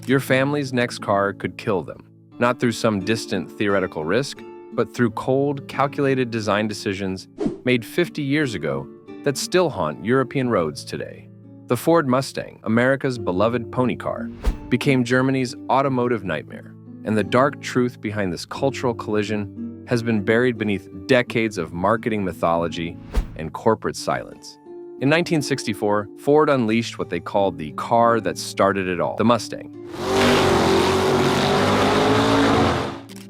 Your family's next car could kill them, not through some distant theoretical risk, but through cold, calculated design decisions made 50 years ago that still haunt European roads today. The Ford Mustang, America's beloved pony car, became Germany's automotive nightmare, and the dark truth behind this cultural collision has been buried beneath decades of marketing mythology and corporate silence. In 1964, Ford unleashed what they called the car that started it all, the Mustang.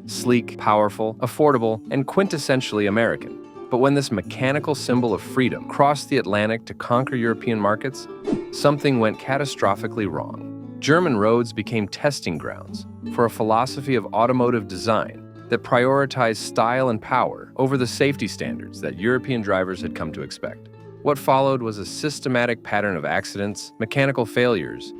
Sleek, powerful, affordable, and quintessentially American. But when this mechanical symbol of freedom crossed the Atlantic to conquer European markets, something went catastrophically wrong. German roads became testing grounds for a philosophy of automotive design that prioritized style and power over the safety standards that European drivers had come to expect. What followed was a systematic pattern of accidents, mechanical failures,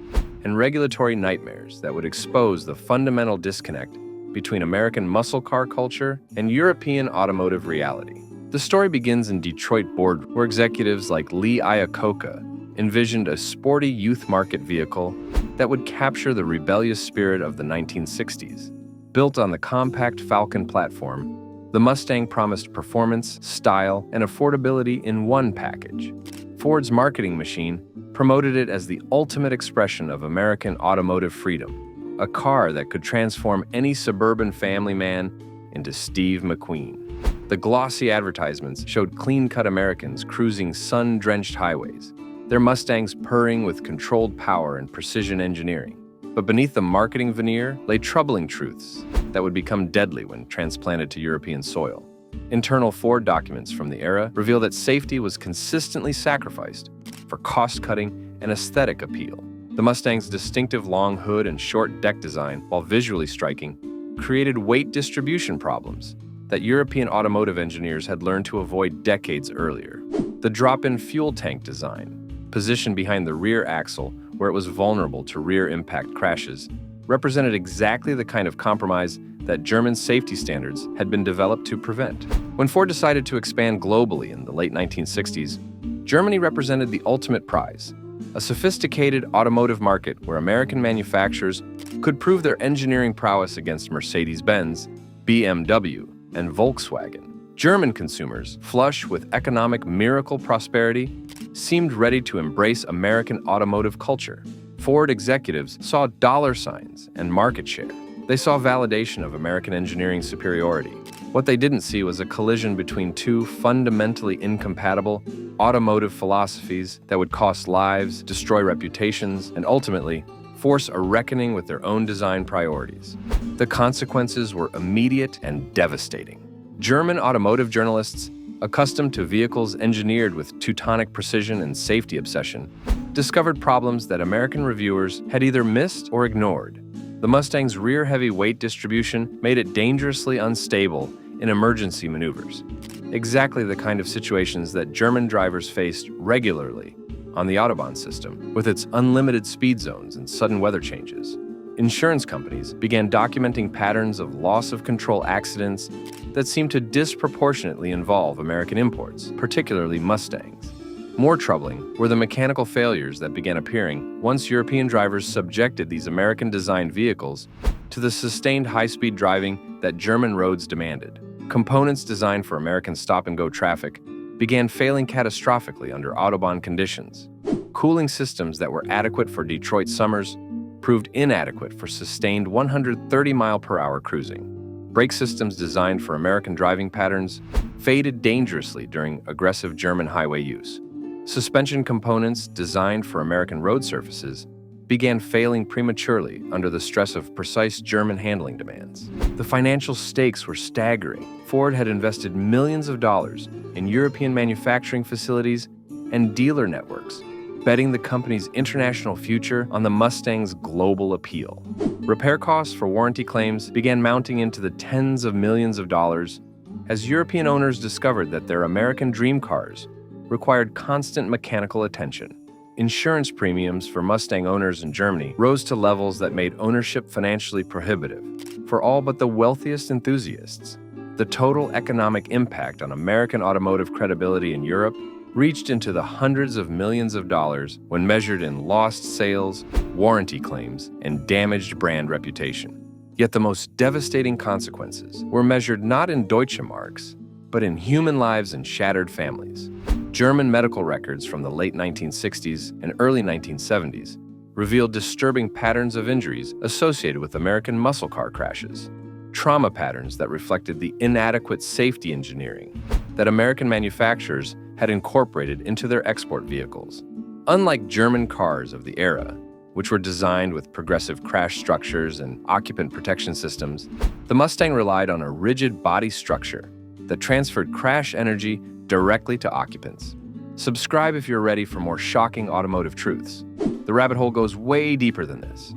and regulatory nightmares that would expose the fundamental disconnect between American muscle car culture and European automotive reality. The story begins in Detroit boardroom, where executives like Lee Iacocca envisioned a sporty youth market vehicle that would capture the rebellious spirit of the 1960s. Built on the compact Falcon platform, the Mustang promised performance, style, and affordability in one package. Ford's marketing machine promoted it as the ultimate expression of American automotive freedom, a car that could transform any suburban family man into Steve McQueen. The glossy advertisements showed clean-cut Americans cruising sun-drenched highways, their Mustangs purring with controlled power and precision engineering. But beneath the marketing veneer lay troubling truths that would become deadly when transplanted to European soil. Internal Ford documents from the era reveal that safety was consistently sacrificed for cost-cutting and aesthetic appeal. The Mustang's distinctive long hood and short deck design, while visually striking, created weight distribution problems that European automotive engineers had learned to avoid decades earlier. The drop-in fuel tank design, positioned behind the rear axle where it was vulnerable to rear impact crashes, represented exactly the kind of compromise that German safety standards had been developed to prevent. When Ford decided to expand globally in the late 1960s, Germany represented the ultimate prize, a sophisticated automotive market where American manufacturers could prove their engineering prowess against Mercedes-Benz, BMW, and Volkswagen. German consumers, flush with economic miracle prosperity, seemed ready to embrace American automotive culture. Ford executives saw dollar signs and market share. They saw validation of American engineering superiority. What they didn't see was a collision between two fundamentally incompatible automotive philosophies that would cost lives, destroy reputations, and ultimately force a reckoning with their own design priorities. The consequences were immediate and devastating. German automotive journalists, accustomed to vehicles engineered with Teutonic precision and safety obsession, discovered problems that American reviewers had either missed or ignored. The Mustang's rear-heavy weight distribution made it dangerously unstable in emergency maneuvers, exactly the kind of situations that German drivers faced regularly on the Autobahn system, with its unlimited speed zones and sudden weather changes. Insurance companies began documenting patterns of loss-of-control accidents that seemed to disproportionately involve American imports, particularly Mustangs. More troubling were the mechanical failures that began appearing once European drivers subjected these American-designed vehicles to the sustained high-speed driving that German roads demanded. Components designed for American stop-and-go traffic began failing catastrophically under Autobahn conditions. Cooling systems that were adequate for Detroit summers proved inadequate for sustained 130-mile-per-hour cruising. Brake systems designed for American driving patterns faded dangerously during aggressive German highway use. Suspension components designed for American road surfaces began failing prematurely under the stress of precise German handling demands. The financial stakes were staggering. Ford had invested millions of dollars in European manufacturing facilities and dealer networks, betting the company's international future on the Mustang's global appeal. Repair costs for warranty claims began mounting into the tens of millions of dollars as European owners discovered that their American dream cars required constant mechanical attention. Insurance premiums for Mustang owners in Germany rose to levels that made ownership financially prohibitive for all but the wealthiest enthusiasts. The total economic impact on American automotive credibility in Europe reached into the hundreds of millions of dollars when measured in lost sales, warranty claims, and damaged brand reputation. Yet the most devastating consequences were measured not in Deutschmarks, but in human lives and shattered families. German medical records from the late 1960s and early 1970s revealed disturbing patterns of injuries associated with American muscle car crashes, trauma patterns that reflected the inadequate safety engineering that American manufacturers had incorporated into their export vehicles. Unlike German cars of the era, which were designed with progressive crash structures and occupant protection systems, the Mustang relied on a rigid body structure that transferred crash energy directly to occupants. Subscribe if you're ready for more shocking automotive truths. The rabbit hole goes way deeper than this.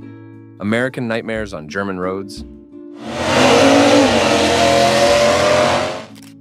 American nightmares on German roads.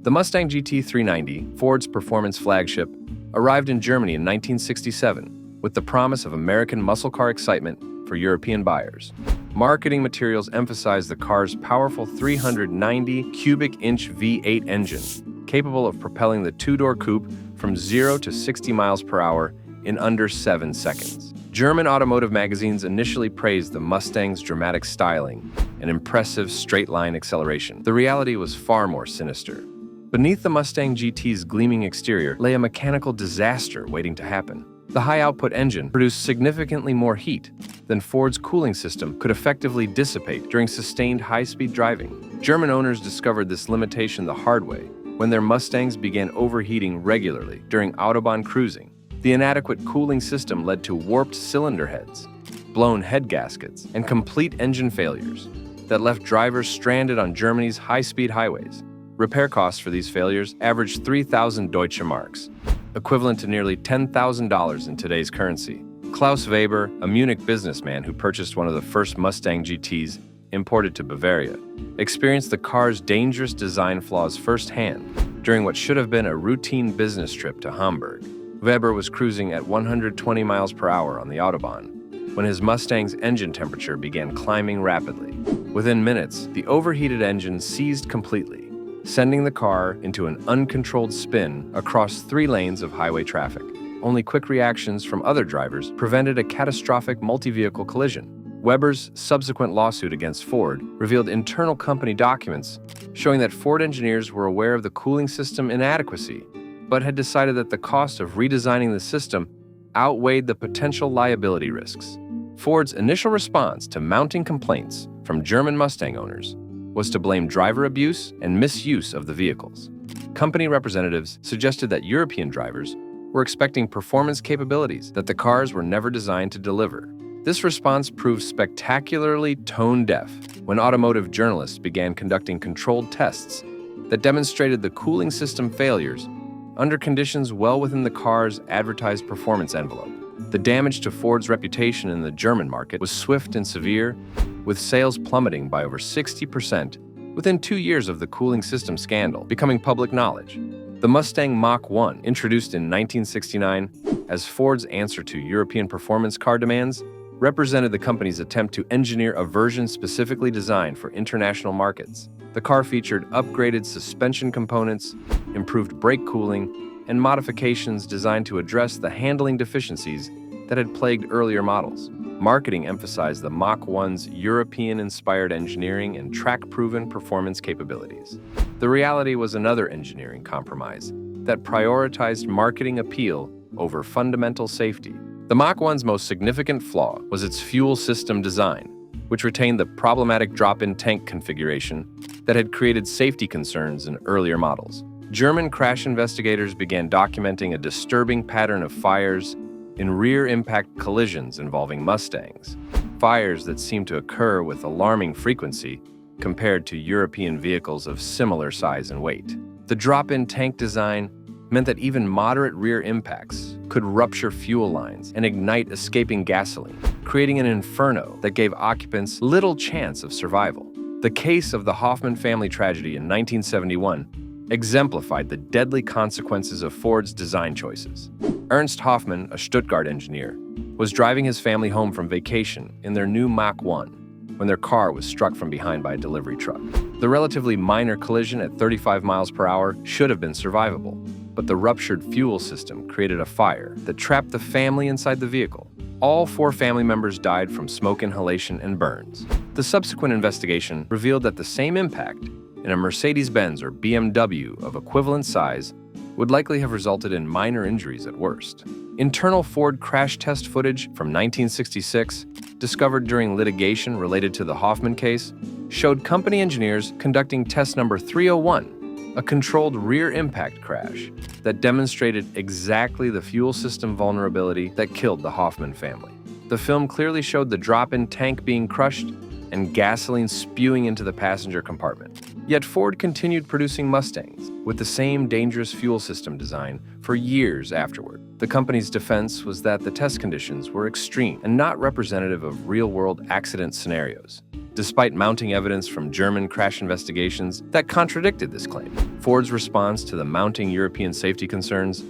The Mustang GT 390, Ford's performance flagship, arrived in Germany in 1967 with the promise of American muscle car excitement for European buyers. Marketing materials emphasized the car's powerful 390 cubic inch V8 engine, capable of propelling the two-door coupe from 0 to 60 miles per hour in under 7 seconds. German automotive magazines initially praised the Mustang's dramatic styling and impressive straight-line acceleration. The reality was far more sinister. Beneath the Mustang GT's gleaming exterior lay a mechanical disaster waiting to happen. The high-output engine produced significantly more heat than Ford's cooling system could effectively dissipate during sustained high-speed driving. German owners discovered this limitation the hard way when their Mustangs began overheating regularly during Autobahn cruising. The inadequate cooling system led to warped cylinder heads, blown head gaskets, and complete engine failures that left drivers stranded on Germany's high-speed highways. Repair costs for these failures averaged 3,000 Deutsche Marks, equivalent to nearly $10,000 in today's currency. Klaus Weber, a Munich businessman who purchased one of the first Mustang GTs imported to Bavaria, experienced the car's dangerous design flaws firsthand during what should have been a routine business trip to Hamburg. Weber was cruising at 120 miles per hour on the Autobahn when his Mustang's engine temperature began climbing rapidly. Within minutes, the overheated engine seized completely, sending the car into an uncontrolled spin across 3 lanes of highway traffic. Only quick reactions from other drivers prevented a catastrophic multi-vehicle collision. Weber's subsequent lawsuit against Ford revealed internal company documents showing that Ford engineers were aware of the cooling system inadequacy, but had decided that the cost of redesigning the system outweighed the potential liability risks. Ford's initial response to mounting complaints from German Mustang owners was to blame driver abuse and misuse of the vehicles. Company representatives suggested that European drivers were expecting performance capabilities that the cars were never designed to deliver. This response proved spectacularly tone-deaf when automotive journalists began conducting controlled tests that demonstrated the cooling system failures under conditions well within the car's advertised performance envelope. The damage to Ford's reputation in the German market was swift and severe, with sales plummeting by over 60% within 2 years of the cooling system scandal becoming public knowledge. The Mustang Mach-1, introduced in 1969 as Ford's answer to European performance car demands, represented the company's attempt to engineer a version specifically designed for international markets. The car featured upgraded suspension components, improved brake cooling, and modifications designed to address the handling deficiencies that had plagued earlier models. Marketing emphasized the Mach-1's European-inspired engineering and track-proven performance capabilities. The reality was another engineering compromise that prioritized marketing appeal over fundamental safety. The Mach-1's most significant flaw was its fuel system design, which retained the problematic drop-in tank configuration that had created safety concerns in earlier models. German crash investigators began documenting a disturbing pattern of fires in rear impact collisions involving Mustangs, fires that seemed to occur with alarming frequency compared to European vehicles of similar size and weight. The drop-in tank design meant that even moderate rear impacts could rupture fuel lines and ignite escaping gasoline, creating an inferno that gave occupants little chance of survival. The case of the Hoffman family tragedy in 1971 exemplified the deadly consequences of Ford's design choices. Ernst Hoffman, a Stuttgart engineer, was driving his family home from vacation in their new Mach-1 when their car was struck from behind by a delivery truck. The relatively minor collision at 35 miles per hour should have been survivable, but the ruptured fuel system created a fire that trapped the family inside the vehicle. All 4 family members died from smoke inhalation and burns. The subsequent investigation revealed that the same impact in a Mercedes-Benz or BMW of equivalent size would likely have resulted in minor injuries at worst. Internal Ford crash test footage from 1966, discovered during litigation related to the Hoffman case, showed company engineers conducting test number 301, a controlled rear impact crash that demonstrated exactly the fuel system vulnerability that killed the Hoffman family. The film clearly showed the drop-in tank being crushed and gasoline spewing into the passenger compartment. Yet Ford continued producing Mustangs with the same dangerous fuel system design for years afterward. The company's defense was that the test conditions were extreme and not representative of real-world accident scenarios, despite mounting evidence from German crash investigations that contradicted this claim. Ford's response to the mounting European safety concerns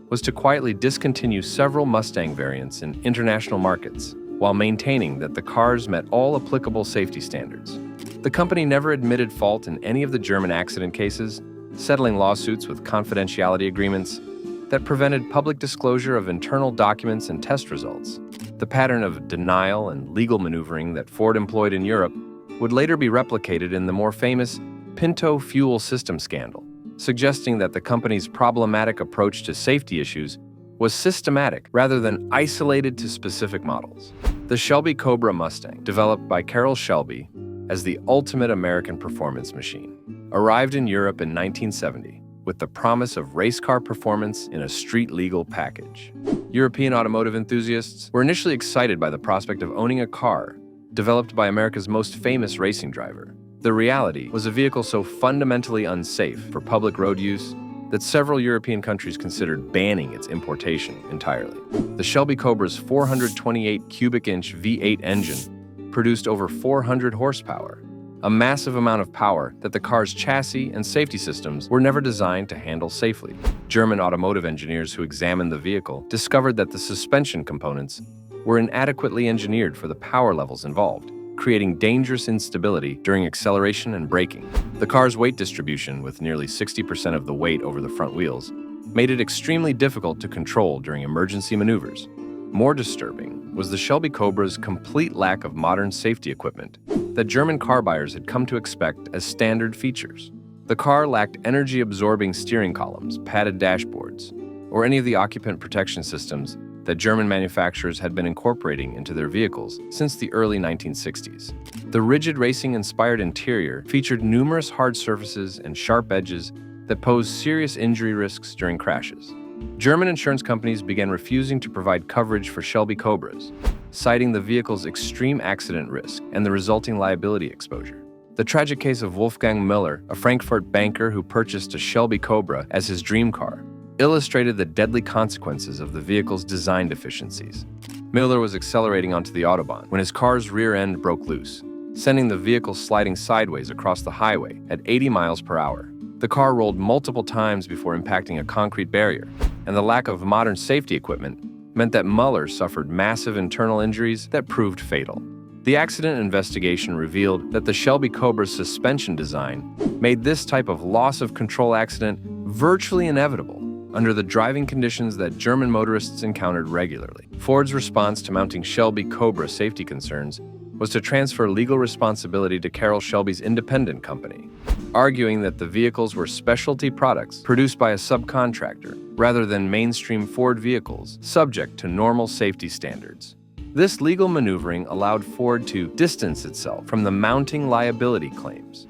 was to quietly discontinue several Mustang variants in international markets, while maintaining that the cars met all applicable safety standards. The company never admitted fault in any of the German accident cases, settling lawsuits with confidentiality agreements that prevented public disclosure of internal documents and test results. The pattern of denial and legal maneuvering that Ford employed in Europe would later be replicated in the more famous Pinto fuel system scandal, suggesting that the company's problematic approach to safety issues was systematic rather than isolated to specific models. The Shelby Cobra Mustang, developed by Carroll Shelby as the ultimate American performance machine, arrived in Europe in 1970 with the promise of race car performance in a street-legal package. European automotive enthusiasts were initially excited by the prospect of owning a car developed by America's most famous racing driver. The reality was a vehicle so fundamentally unsafe for public road use that several European countries considered banning its importation entirely. The Shelby Cobra's 428 cubic inch V8 engine produced over 400 horsepower, a massive amount of power that the car's chassis and safety systems were never designed to handle safely. German automotive engineers who examined the vehicle discovered that the suspension components were inadequately engineered for the power levels involved, creating dangerous instability during acceleration and braking. The car's weight distribution, with nearly 60% of the weight over the front wheels, made it extremely difficult to control during emergency maneuvers. More disturbing was the Shelby Cobra's complete lack of modern safety equipment that German car buyers had come to expect as standard features. The car lacked energy-absorbing steering columns, padded dashboards, or any of the occupant protection systems that German manufacturers had been incorporating into their vehicles since the early 1960s. The rigid racing-inspired interior featured numerous hard surfaces and sharp edges that posed serious injury risks during crashes. German insurance companies began refusing to provide coverage for Shelby Cobras, citing the vehicle's extreme accident risk and the resulting liability exposure. The tragic case of Wolfgang Miller, a Frankfurt banker who purchased a Shelby Cobra as his dream car, illustrated the deadly consequences of the vehicle's design deficiencies. Miller was accelerating onto the Autobahn when his car's rear end broke loose, sending the vehicle sliding sideways across the highway at 80 miles per hour. The car rolled multiple times before impacting a concrete barrier, and the lack of modern safety equipment meant that Muller suffered massive internal injuries that proved fatal. The accident investigation revealed that the Shelby Cobra's suspension design made this type of loss of control accident virtually inevitable under the driving conditions that German motorists encountered regularly. Ford's response to mounting Shelby Cobra safety concerns was to transfer legal responsibility to Carroll Shelby's independent company, arguing that the vehicles were specialty products produced by a subcontractor rather than mainstream Ford vehicles subject to normal safety standards. This legal maneuvering allowed Ford to distance itself from the mounting liability claims,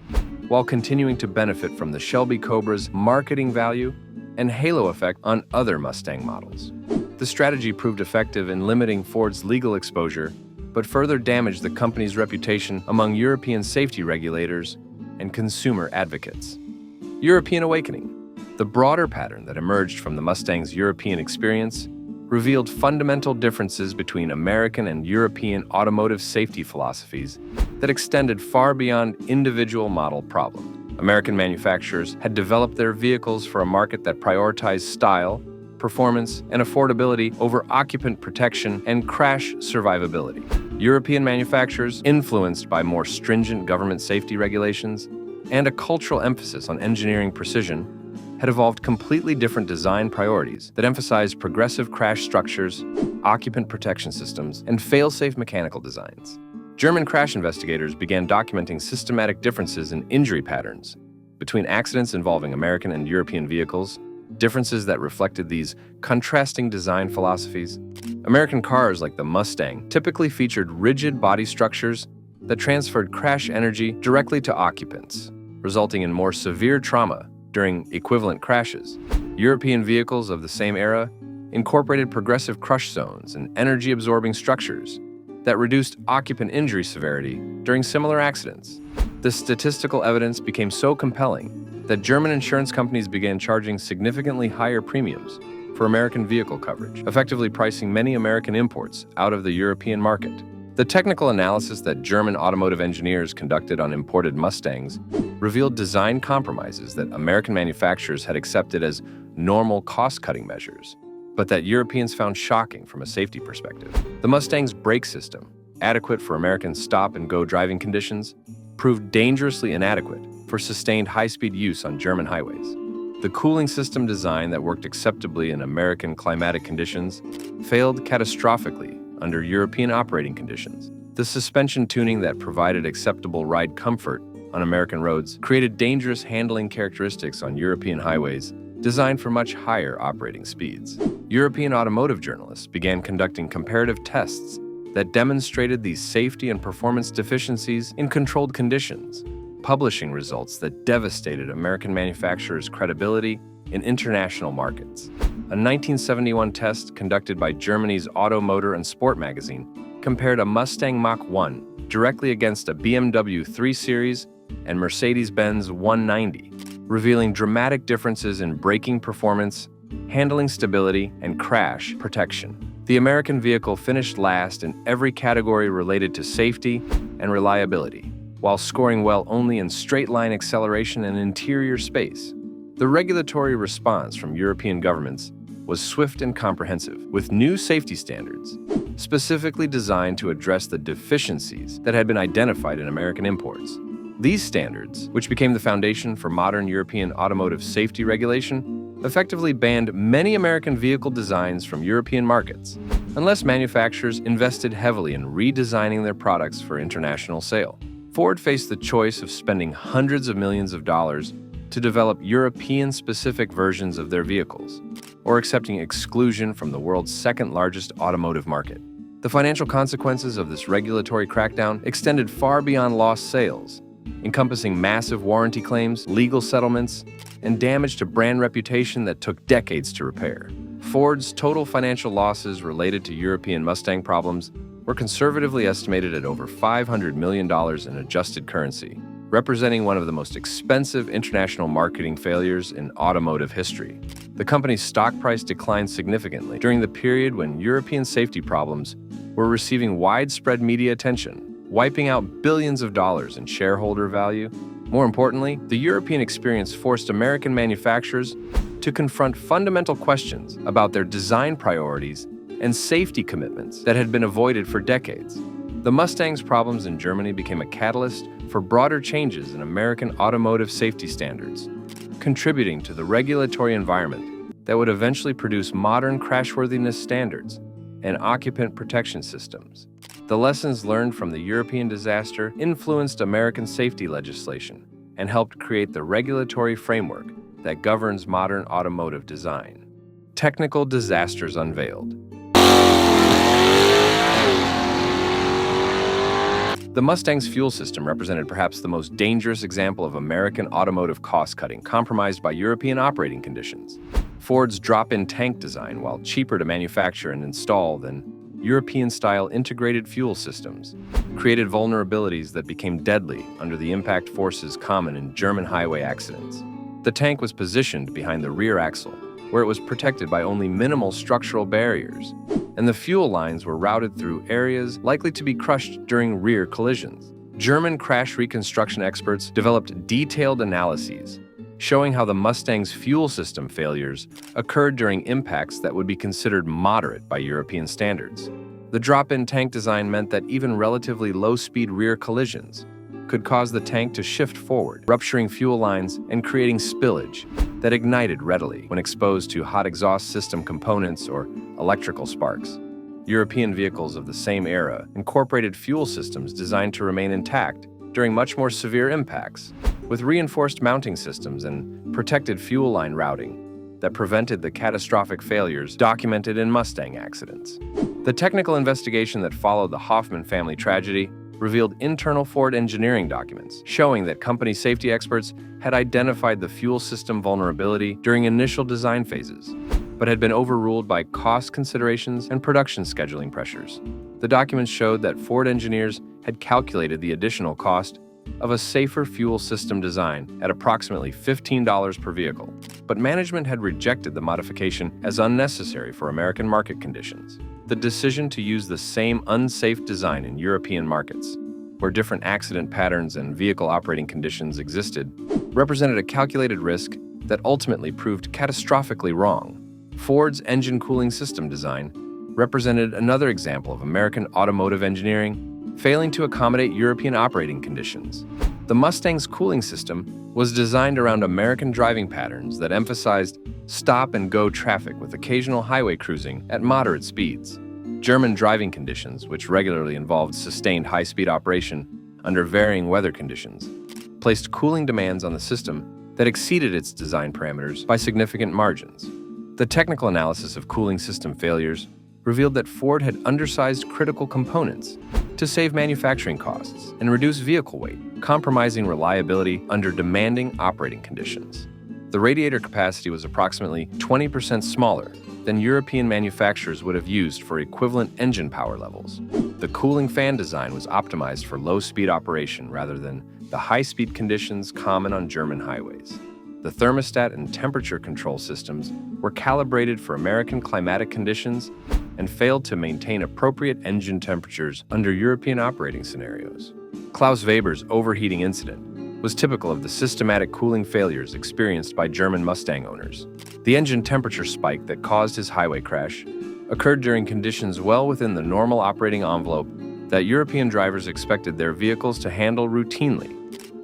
while continuing to benefit from the Shelby Cobra's marketing value and halo effect on other Mustang models. The strategy proved effective in limiting Ford's legal exposure, but further damaged the company's reputation among European safety regulators and consumer advocates. European awakening. The broader pattern that emerged from the Mustang's European experience revealed fundamental differences between American and European automotive safety philosophies that extended far beyond individual model problems. American manufacturers had developed their vehicles for a market that prioritized style, performance, and affordability over occupant protection and crash survivability. European manufacturers, influenced by more stringent government safety regulations and a cultural emphasis on engineering precision, had evolved completely different design priorities that emphasized progressive crash structures, occupant protection systems, and fail-safe mechanical designs. German crash investigators began documenting systematic differences in injury patterns between accidents involving American and European vehicles, differences that reflected these contrasting design philosophies. American cars like the Mustang typically featured rigid body structures that transferred crash energy directly to occupants, resulting in more severe trauma during equivalent crashes. European vehicles of the same era incorporated progressive crush zones and energy-absorbing structures that reduced occupant injury severity during similar accidents. The statistical evidence became so compelling that German insurance companies began charging significantly higher premiums for American vehicle coverage, effectively pricing many American imports out of the European market. The technical analysis that German automotive engineers conducted on imported Mustangs revealed design compromises that American manufacturers had accepted as normal cost-cutting measures, but that Europeans found shocking from a safety perspective. The Mustang's brake system, adequate for American stop-and-go driving conditions, proved dangerously inadequate for sustained high-speed use on German highways. The cooling system design that worked acceptably in American climatic conditions failed catastrophically under European operating conditions. The suspension tuning that provided acceptable ride comfort on American roads created dangerous handling characteristics on European highways designed for much higher operating speeds. European automotive journalists began conducting comparative tests that demonstrated these safety and performance deficiencies in controlled conditions, publishing results that devastated American manufacturers' credibility in international markets. A 1971 test conducted by Germany's Auto, Motor, and Sport magazine compared a Mustang Mach-1 directly against a BMW 3 Series and Mercedes-Benz 190, revealing dramatic differences in braking performance, handling stability, and crash protection. The American vehicle finished last in every category related to safety and reliability, while scoring well only in straight-line acceleration and interior space. The regulatory response from European governments was swift and comprehensive, with new safety standards specifically designed to address the deficiencies that had been identified in American imports. These standards, which became the foundation for modern European automotive safety regulation, effectively banned many American vehicle designs from European markets, unless manufacturers invested heavily in redesigning their products for international sale. Ford faced the choice of spending hundreds of millions of dollars to develop European-specific versions of their vehicles, or accepting exclusion from the world's second-largest automotive market. The financial consequences of this regulatory crackdown extended far beyond lost sales, encompassing massive warranty claims, legal settlements, and damage to brand reputation that took decades to repair. Ford's total financial losses related to European Mustang problems were conservatively estimated at over $500 million in adjusted currency, representing one of the most expensive international marketing failures in automotive history. The company's stock price declined significantly during the period when European safety problems were receiving widespread media attention, wiping out billions of dollars in shareholder value. More importantly, the European experience forced American manufacturers to confront fundamental questions about their design priorities and safety commitments that had been avoided for decades. The Mustang's problems in Germany became a catalyst for broader changes in American automotive safety standards, contributing to the regulatory environment that would eventually produce modern crashworthiness standards and occupant protection systems. The lessons learned from the European disaster influenced American safety legislation and helped create the regulatory framework that governs modern automotive design. Technical disasters unveiled. The Mustang's fuel system represented perhaps the most dangerous example of American automotive cost-cutting compromised by European operating conditions. Ford's drop-in tank design, while cheaper to manufacture and install than European-style integrated fuel systems, created vulnerabilities that became deadly under the impact forces common in German highway accidents. The tank was positioned behind the rear axle, where it was protected by only minimal structural barriers, and the fuel lines were routed through areas likely to be crushed during rear collisions. German crash reconstruction experts developed detailed analyses showing how the Mustang's fuel system failures occurred during impacts that would be considered moderate by European standards. The drop-in tank design meant that even relatively low-speed rear collisions could cause the tank to shift forward, rupturing fuel lines and creating spillage, that ignited readily when exposed to hot exhaust system components or electrical sparks. European vehicles of the same era incorporated fuel systems designed to remain intact during much more severe impacts, with reinforced mounting systems and protected fuel line routing that prevented the catastrophic failures documented in Mustang accidents. The technical investigation that followed the Hoffman family tragedy revealed internal Ford engineering documents showing that company safety experts had identified the fuel system vulnerability during initial design phases, but had been overruled by cost considerations and production scheduling pressures. The documents showed that Ford engineers had calculated the additional cost of a safer fuel system design at approximately $15 per vehicle, but management had rejected the modification as unnecessary for American market conditions. The decision to use the same unsafe design in European markets, where different accident patterns and vehicle operating conditions existed, represented a calculated risk that ultimately proved catastrophically wrong. Ford's engine cooling system design represented another example of American automotive engineering failing to accommodate European operating conditions. The Mustang's cooling system was designed around American driving patterns that emphasized stop-and-go traffic with occasional highway cruising at moderate speeds. German driving conditions, which regularly involved sustained high-speed operation under varying weather conditions, placed cooling demands on the system that exceeded its design parameters by significant margins. The technical analysis of cooling system failures revealed that Ford had undersized critical components to save manufacturing costs and reduce vehicle weight, compromising reliability under demanding operating conditions. The radiator capacity was approximately 20% smaller than European manufacturers would have used for equivalent engine power levels. The cooling fan design was optimized for low-speed operation rather than the high-speed conditions common on German highways. The thermostat and temperature control systems were calibrated for American climatic conditions and failed to maintain appropriate engine temperatures under European operating scenarios. Klaus Weber's overheating incident was typical of the systematic cooling failures experienced by German Mustang owners. The engine temperature spike that caused his highway crash occurred during conditions well within the normal operating envelope that European drivers expected their vehicles to handle routinely.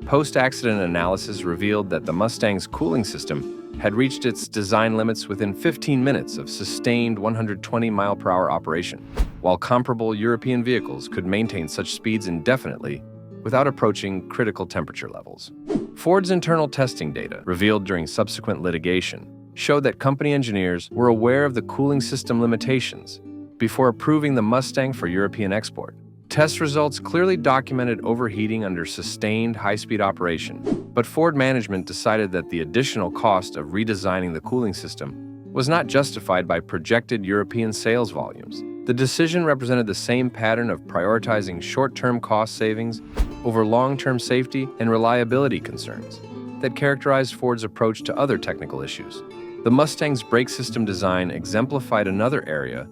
Post-accident analysis revealed that the Mustang's cooling system had reached its design limits within 15 minutes of sustained 120-mile-per-hour operation, while comparable European vehicles could maintain such speeds indefinitely without approaching critical temperature levels. Ford's internal testing data, revealed during subsequent litigation, showed that company engineers were aware of the cooling system limitations before approving the Mustang for European export. Test results clearly documented overheating under sustained high-speed operation, but Ford management decided that the additional cost of redesigning the cooling system was not justified by projected European sales volumes. The decision represented the same pattern of prioritizing short-term cost savings over long-term safety and reliability concerns that characterized Ford's approach to other technical issues. The Mustang's brake system design exemplified another area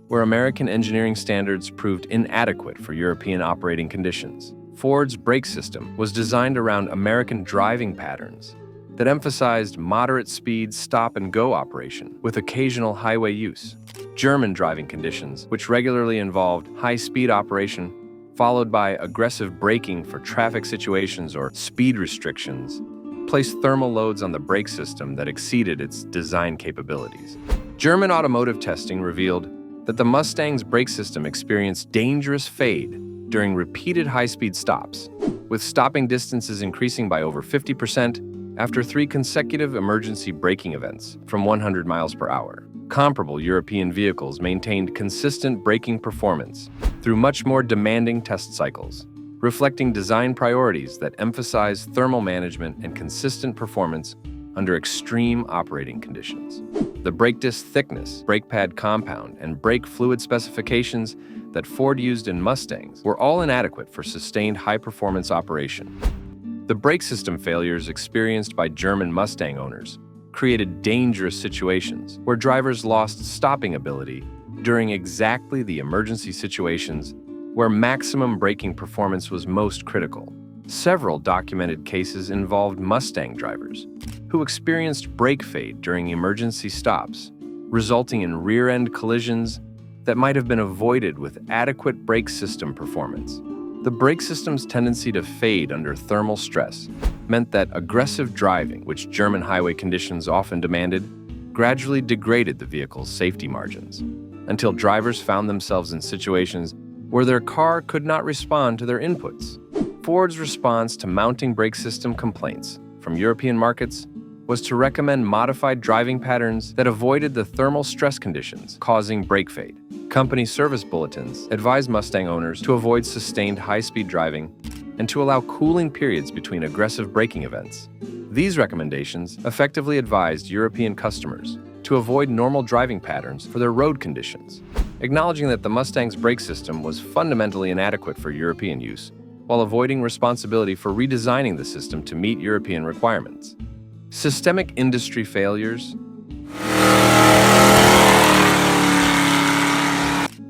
where American engineering standards proved inadequate for European operating conditions. Ford's brake system was designed around American driving patterns that emphasized moderate speed stop-and-go operation with occasional highway use. German driving conditions, which regularly involved high-speed operation followed by aggressive braking for traffic situations or speed restrictions, placed thermal loads on the brake system that exceeded its design capabilities. German automotive testing revealed that the Mustang's brake system experienced dangerous fade during repeated high-speed stops, with stopping distances increasing by over 50% after 3 consecutive emergency braking events from 100 miles per hour. Comparable European vehicles maintained consistent braking performance through much more demanding test cycles, reflecting design priorities that emphasize thermal management and consistent performance under extreme operating conditions. The brake disc thickness, brake pad compound, and brake fluid specifications that Ford used in Mustangs were all inadequate for sustained high-performance operation. The brake system failures experienced by German Mustang owners created dangerous situations where drivers lost stopping ability during exactly the emergency situations where maximum braking performance was most critical. Several documented cases involved Mustang drivers who experienced brake fade during emergency stops, resulting in rear-end collisions that might have been avoided with adequate brake system performance. The brake system's tendency to fade under thermal stress meant that aggressive driving, which German highway conditions often demanded, gradually degraded the vehicle's safety margins, until drivers found themselves in situations where their car could not respond to their inputs. Ford's response to mounting brake system complaints from European markets was to recommend modified driving patterns that avoided the thermal stress conditions causing brake fade. Company service bulletins advised Mustang owners to avoid sustained high-speed driving and to allow cooling periods between aggressive braking events. These recommendations effectively advised European customers to avoid normal driving patterns for their road conditions, acknowledging that the Mustang's brake system was fundamentally inadequate for European use, while avoiding responsibility for redesigning the system to meet European requirements. Systemic industry failures.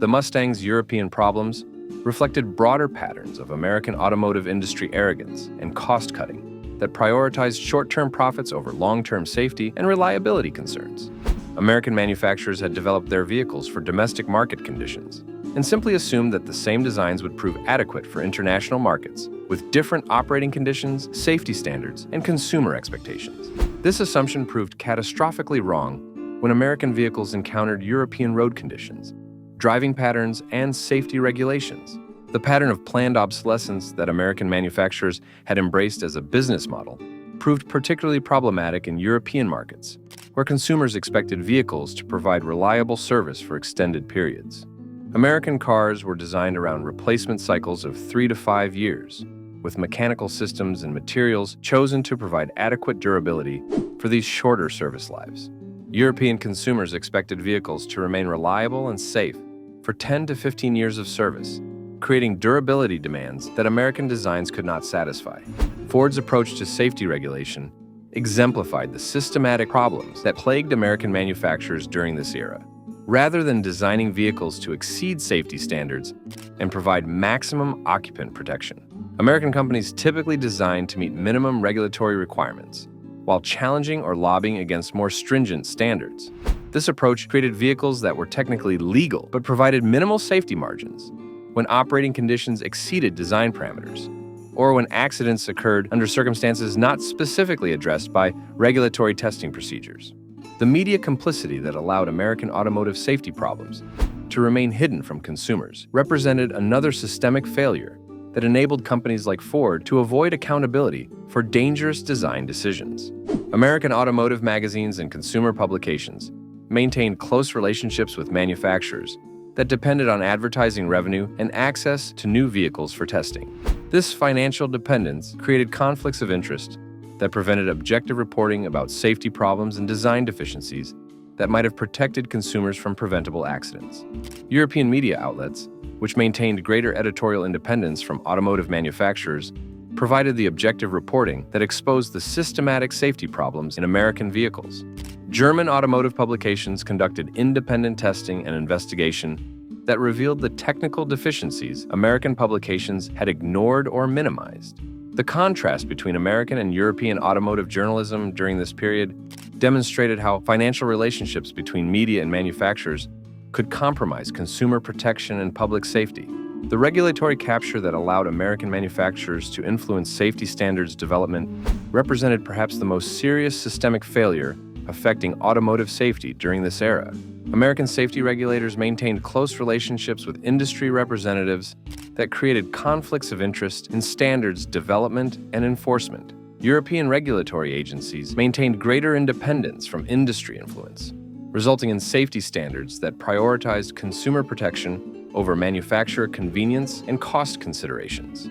The Mustang's European problems reflected broader patterns of American automotive industry arrogance and cost-cutting that prioritized short-term profits over long-term safety and reliability concerns. American manufacturers had developed their vehicles for domestic market conditions and simply assumed that the same designs would prove adequate for international markets, with different operating conditions, safety standards, and consumer expectations. This assumption proved catastrophically wrong when American vehicles encountered European road conditions, driving patterns, and safety regulations. The pattern of planned obsolescence that American manufacturers had embraced as a business model proved particularly problematic in European markets, where consumers expected vehicles to provide reliable service for extended periods. American cars were designed around replacement cycles of 3 to 5 years, with mechanical systems and materials chosen to provide adequate durability for these shorter service lives. European consumers expected vehicles to remain reliable and safe for 10 to 15 years of service, creating durability demands that American designs could not satisfy. Ford's approach to safety regulation exemplified the systematic problems that plagued American manufacturers during this era. Rather than designing vehicles to exceed safety standards and provide maximum occupant protection, American companies typically designed to meet minimum regulatory requirements, while challenging or lobbying against more stringent standards. This approach created vehicles that were technically legal but provided minimal safety margins when operating conditions exceeded design parameters, or when accidents occurred under circumstances not specifically addressed by regulatory testing procedures. The media complicity that allowed American automotive safety problems to remain hidden from consumers represented another systemic failure that enabled companies like Ford to avoid accountability for dangerous design decisions. American automotive magazines and consumer publications maintained close relationships with manufacturers that depended on advertising revenue and access to new vehicles for testing. This financial dependence created conflicts of interest that prevented objective reporting about safety problems and design deficiencies that might have protected consumers from preventable accidents. European media outlets, which maintained greater editorial independence from automotive manufacturers, provided the objective reporting that exposed the systematic safety problems in American vehicles. German automotive publications conducted independent testing and investigation that revealed the technical deficiencies American publications had ignored or minimized. The contrast between American and European automotive journalism during this period demonstrated how financial relationships between media and manufacturers could compromise consumer protection and public safety. The regulatory capture that allowed American manufacturers to influence safety standards development represented perhaps the most serious systemic failure affecting automotive safety during this era. American safety regulators maintained close relationships with industry representatives that created conflicts of interest in standards development and enforcement. European regulatory agencies maintained greater independence from industry influence, resulting in safety standards that prioritized consumer protection over manufacturer convenience and cost considerations.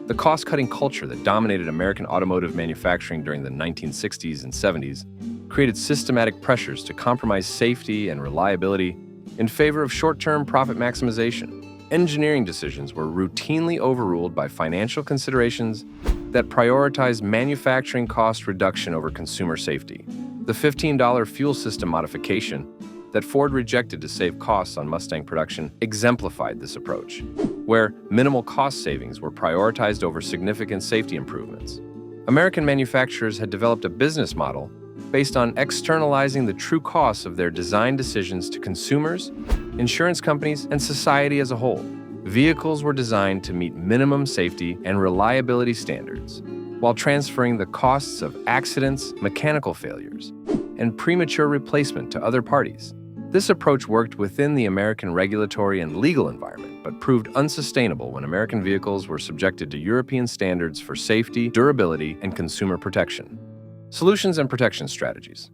The cost-cutting culture that dominated American automotive manufacturing during the 1960s and 70s created systematic pressures to compromise safety and reliability in favor of short-term profit maximization. Engineering decisions were routinely overruled by financial considerations that prioritized manufacturing cost reduction over consumer safety. The $15 fuel system modification that Ford rejected to save costs on Mustang production exemplified this approach, where minimal cost savings were prioritized over significant safety improvements. American manufacturers had developed a business model based on externalizing the true costs of their design decisions to consumers, insurance companies, and society as a whole. Vehicles were designed to meet minimum safety and reliability standards, while transferring the costs of accidents, mechanical failures, and premature replacement to other parties. This approach worked within the American regulatory and legal environment, but proved unsustainable when American vehicles were subjected to European standards for safety, durability, and consumer protection. Solutions and protection strategies.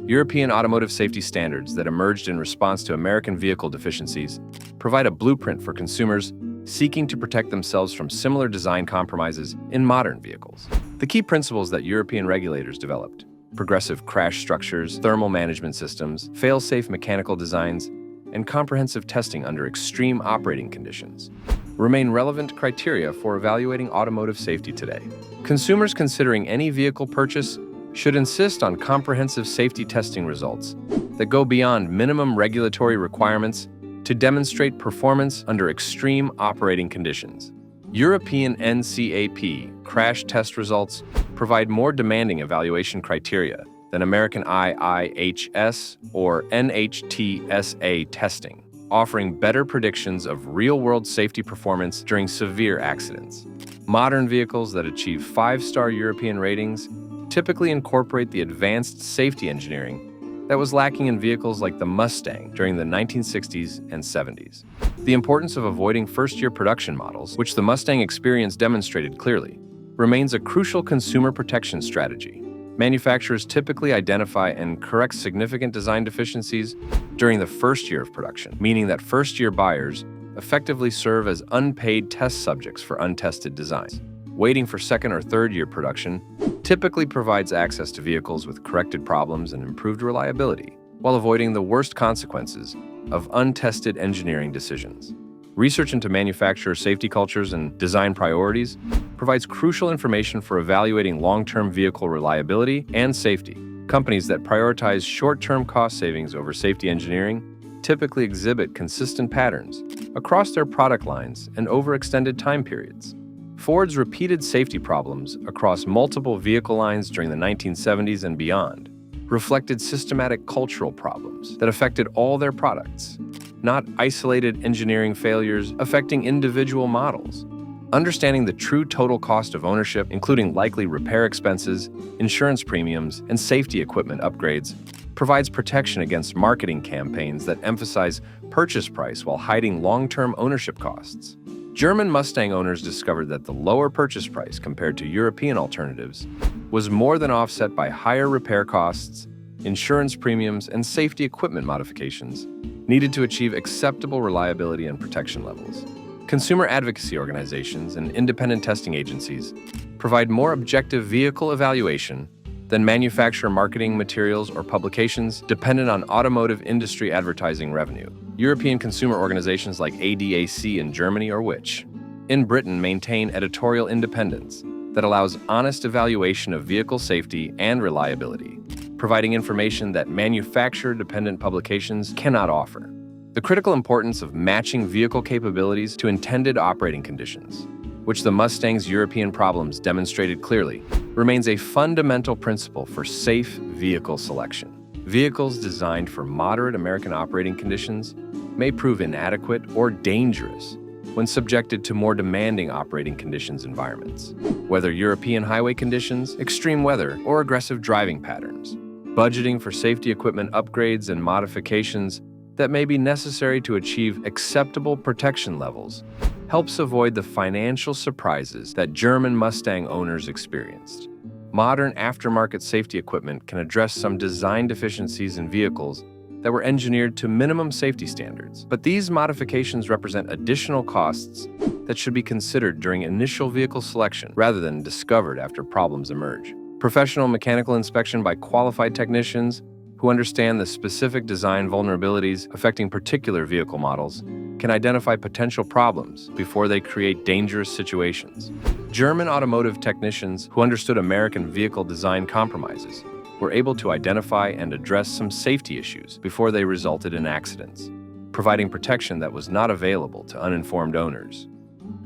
European automotive safety standards that emerged in response to American vehicle deficiencies provide a blueprint for consumers seeking to protect themselves from similar design compromises in modern vehicles. The key principles that European regulators developed: progressive crash structures, thermal management systems, fail-safe mechanical designs, and comprehensive testing under extreme operating conditions remain relevant criteria for evaluating automotive safety today. Consumers considering any vehicle purchase should insist on comprehensive safety testing results that go beyond minimum regulatory requirements to demonstrate performance under extreme operating conditions. European NCAP crash test results provide more demanding evaluation criteria than American IIHS or NHTSA testing, offering better predictions of real-world safety performance during severe accidents. Modern vehicles that achieve 5-star European ratings typically incorporate the advanced safety engineering that was lacking in vehicles like the Mustang during the 1960s and 70s. The importance of avoiding first-year production models, which the Mustang experience demonstrated clearly, remains a crucial consumer protection strategy. Manufacturers typically identify and correct significant design deficiencies during the first year of production, meaning that first-year buyers effectively serve as unpaid test subjects for untested designs. Waiting for second or third year production typically provides access to vehicles with corrected problems and improved reliability, while avoiding the worst consequences of untested engineering decisions. Research into manufacturer safety cultures and design priorities provides crucial information for evaluating long-term vehicle reliability and safety. Companies that prioritize short-term cost savings over safety engineering typically exhibit consistent patterns across their product lines and over extended time periods. Ford's repeated safety problems across multiple vehicle lines during the 1970s and beyond reflected systematic cultural problems that affected all their products, not isolated engineering failures affecting individual models. Understanding the true total cost of ownership, including likely repair expenses, insurance premiums, and safety equipment upgrades, provides protection against marketing campaigns that emphasize purchase price while hiding long-term ownership costs. German Mustang owners discovered that the lower purchase price compared to European alternatives was more than offset by higher repair costs, insurance premiums, and safety equipment modifications needed to achieve acceptable reliability and protection levels. Consumer advocacy organizations and independent testing agencies provide more objective vehicle evaluation than manufacturer marketing materials or publications dependent on automotive industry advertising revenue. European consumer organizations like ADAC in Germany or which, in Britain, maintain editorial independence that allows honest evaluation of vehicle safety and reliability, providing information that manufacturer-dependent publications cannot offer. The critical importance of matching vehicle capabilities to intended operating conditions, which the Mustang's European problems demonstrated clearly, remains a fundamental principle for safe vehicle selection. Vehicles designed for moderate American operating conditions may prove inadequate or dangerous when subjected to more demanding operating conditions environments, whether European highway conditions, extreme weather, or aggressive driving patterns. Budgeting for safety equipment upgrades and modifications that may be necessary to achieve acceptable protection levels helps avoid the financial surprises that German Mustang owners experienced. Modern aftermarket safety equipment can address some design deficiencies in vehicles that were engineered to minimum safety standards, but these modifications represent additional costs that should be considered during initial vehicle selection rather than discovered after problems emerge. Professional mechanical inspection by qualified technicians who understand the specific design vulnerabilities affecting particular vehicle models can identify potential problems before they create dangerous situations. German automotive technicians who understood American vehicle design compromises were able to identify and address some safety issues before they resulted in accidents, providing protection that was not available to uninformed owners.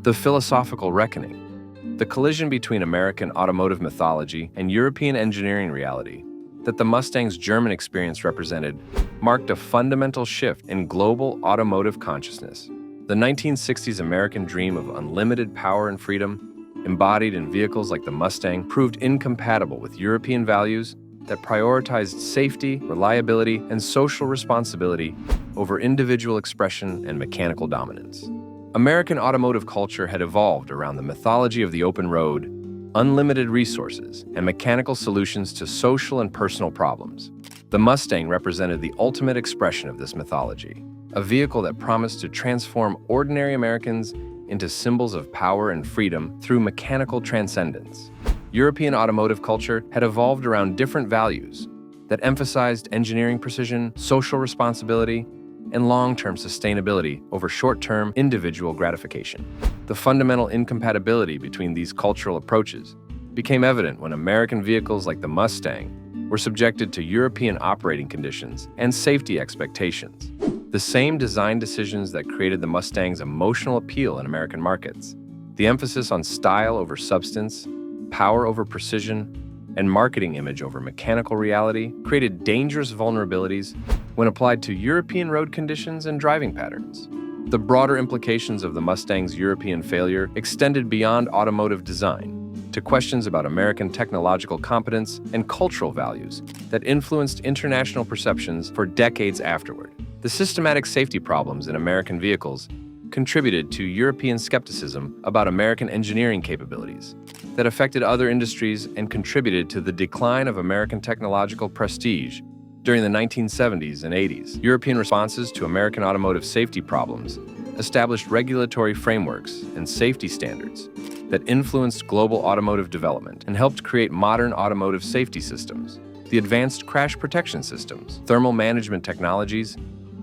The philosophical reckoning, the collision between American automotive mythology and European engineering reality that the Mustang's German experience represented, marked a fundamental shift in global automotive consciousness. The The 1960s American dream of unlimited power and freedom, embodied in vehicles like the Mustang, proved incompatible with European values that prioritized safety, reliability, and social responsibility over individual expression and mechanical dominance. American automotive culture had evolved around the mythology of the open road, unlimited resources, and mechanical solutions to social and personal problems. The Mustang represented the ultimate expression of this mythology, a vehicle that promised to transform ordinary Americans into symbols of power and freedom through mechanical transcendence. European automotive culture had evolved around different values that emphasized engineering precision, social responsibility, and long-term sustainability over short-term individual gratification. The fundamental incompatibility between these cultural approaches became evident when American vehicles like the Mustang were subjected to European operating conditions and safety expectations. The same design decisions that created the Mustang's emotional appeal in American markets, the emphasis on style over substance, power over precision, and marketing image over mechanical reality, created dangerous vulnerabilities when applied to European road conditions and driving patterns. The broader implications of the Mustang's European failure extended beyond automotive design to questions about American technological competence and cultural values that influenced international perceptions for decades afterward. The systematic safety problems in American vehicles contributed to European skepticism about American engineering capabilities that affected other industries and contributed to the decline of American technological prestige during the 1970s and 80s. European responses to American automotive safety problems established regulatory frameworks and safety standards that influenced global automotive development and helped create modern automotive safety systems. The advanced crash protection systems, thermal management technologies,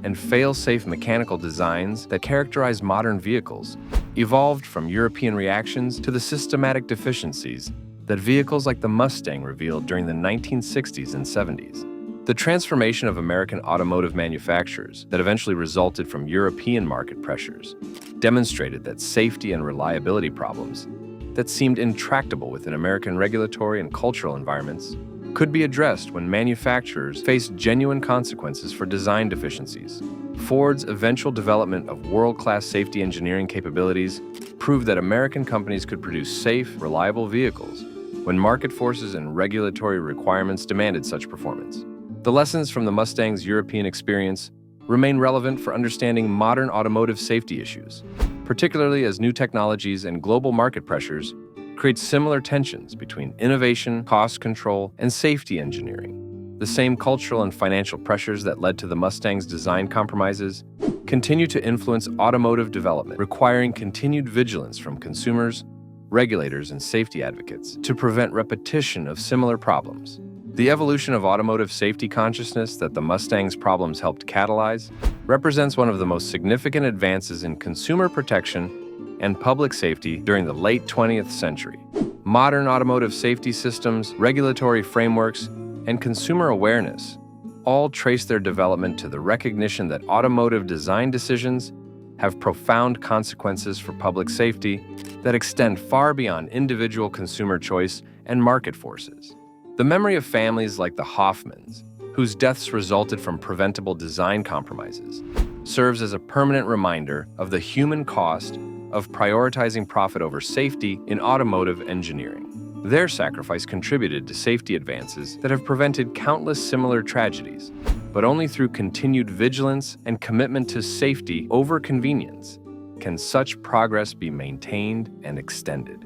and fail-safe mechanical designs that characterize modern vehicles evolved from European reactions to the systematic deficiencies that vehicles like the Mustang revealed during the 1960s and 70s. The transformation of American automotive manufacturers that eventually resulted from European market pressures demonstrated that safety and reliability problems that seemed intractable within American regulatory and cultural environments could be addressed when manufacturers faced genuine consequences for design deficiencies. Ford's eventual development of world-class safety engineering capabilities proved that American companies could produce safe, reliable vehicles when market forces and regulatory requirements demanded such performance. The lessons from the Mustang's European experience remain relevant for understanding modern automotive safety issues, particularly as new technologies and global market pressures create similar tensions between innovation, cost control, and safety engineering. The same cultural and financial pressures that led to the Mustang's design compromises continue to influence automotive development, requiring continued vigilance from consumers, regulators, and safety advocates to prevent repetition of similar problems. The evolution of automotive safety consciousness that the Mustang's problems helped catalyze represents one of the most significant advances in consumer protection and public safety during the late 20th century. Modern automotive safety systems, regulatory frameworks, and consumer awareness all trace their development to the recognition that automotive design decisions have profound consequences for public safety that extend far beyond individual consumer choice and market forces. The memory of families like the Hoffmans, whose deaths resulted from preventable design compromises, serves as a permanent reminder of the human cost of prioritizing profit over safety in automotive engineering. Their sacrifice contributed to safety advances that have prevented countless similar tragedies, but only through continued vigilance and commitment to safety over convenience can such progress be maintained and extended.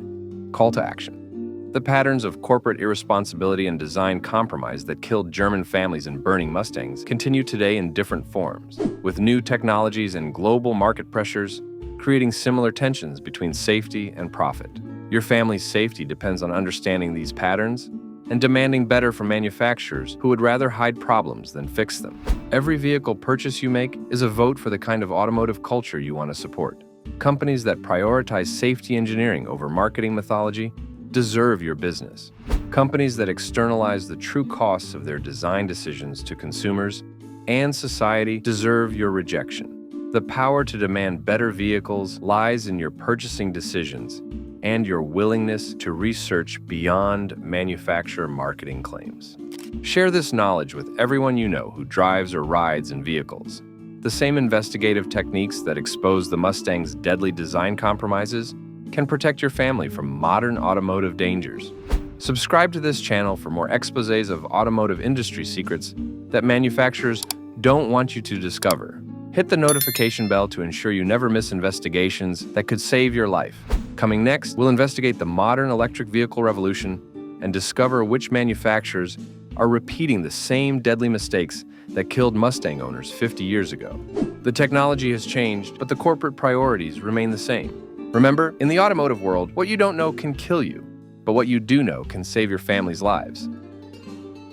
Call to action. The patterns of corporate irresponsibility and design compromise that killed German families in burning Mustangs continue today in different forms, with new technologies and global market pressures creating similar tensions between safety and profit. Your family's safety depends on understanding these patterns and demanding better from manufacturers who would rather hide problems than fix them. Every vehicle purchase you make is a vote for the kind of automotive culture you want to support. Companies that prioritize safety engineering over marketing mythology deserve your business. Companies that externalize the true costs of their design decisions to consumers and society deserve your rejection. The power to demand better vehicles lies in your purchasing decisions and your willingness to research beyond manufacturer marketing claims. Share this knowledge with everyone you know who drives or rides in vehicles. The same investigative techniques that expose the Mustang's deadly design compromises can protect your family from modern automotive dangers. Subscribe to this channel for more exposés of automotive industry secrets that manufacturers don't want you to discover. Hit the notification bell to ensure you never miss investigations that could save your life. Coming next, we'll investigate the modern electric vehicle revolution and discover which manufacturers are repeating the same deadly mistakes that killed Mustang owners 50 years ago. The technology has changed, but the corporate priorities remain the same. Remember, in the automotive world, what you don't know can kill you, but what you do know can save your family's lives.